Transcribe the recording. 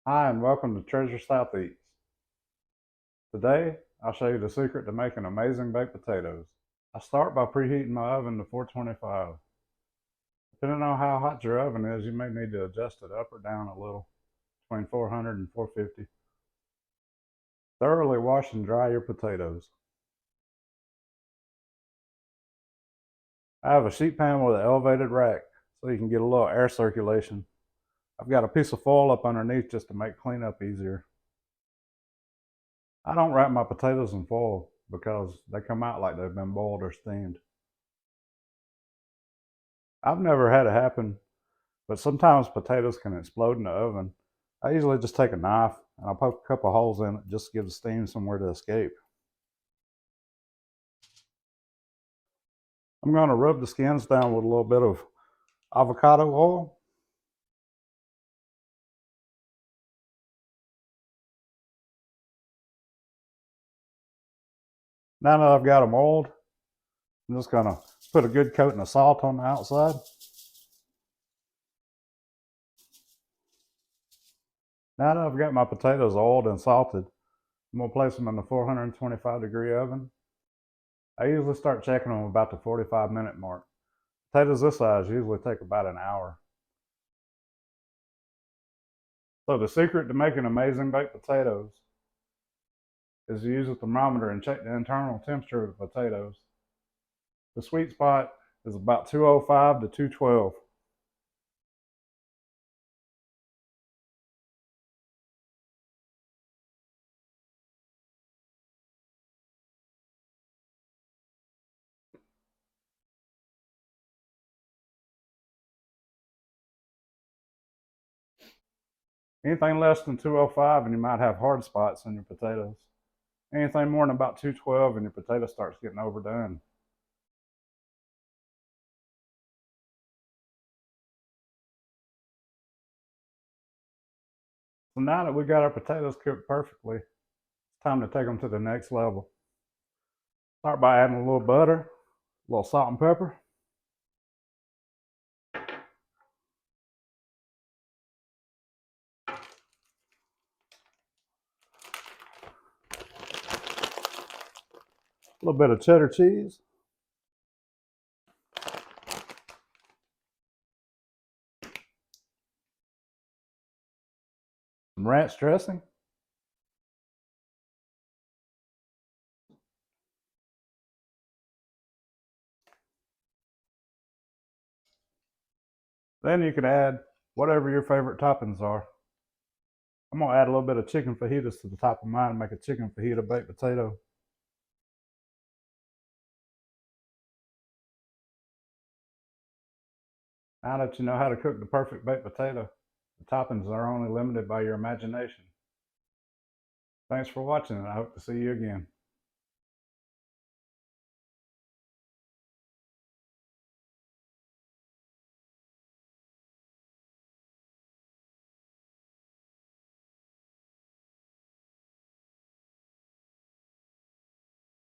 Hi, and welcome to Treasure Southeast. Today, I'll show you the secret to making amazing baked potatoes. I start by preheating my oven to 425. Depending on how hot your oven is, you may need to adjust it up or down a little, between 400 and 450. Thoroughly wash and dry your potatoes. I have a sheet pan with an elevated rack so you can get a little air circulation. I've got a piece of foil up underneath just to make cleanup easier. I don't wrap my potatoes in foil because they come out like they've been boiled or steamed. I've never had it happen, but sometimes potatoes can explode in the oven. I usually just take a knife and I'll poke a couple holes in it just to give the steam somewhere to escape. I'm going to rub the skins down with a little bit of avocado oil. Now that I've got them oiled, I'm just going to put a good coating of salt on the outside. Now that I've got my potatoes oiled and salted, I'm going to place them in the 425-degree oven. I usually start checking them about the 45-minute mark. Potatoes this size usually take about an hour. So the secret to making amazing baked potatoes is to use a thermometer and check the internal temperature of the potatoes. The sweet spot is about 205 to 212. Anything less than 205 and you might have hard spots in your potatoes. Anything more than about 212 and your potato starts getting overdone. So now that we've got our potatoes cooked perfectly, it's time to take them to the next level. Start by adding a little butter, a little salt and pepper, a little bit of cheddar cheese, some ranch dressing, then you can add whatever your favorite toppings are. I'm going to add a little bit of chicken fajitas to the top of mine and make a chicken fajita baked potato. Now that you know how to cook the perfect baked potato, the toppings are only limited by your imagination. Thanks for watching, and I hope to see you again.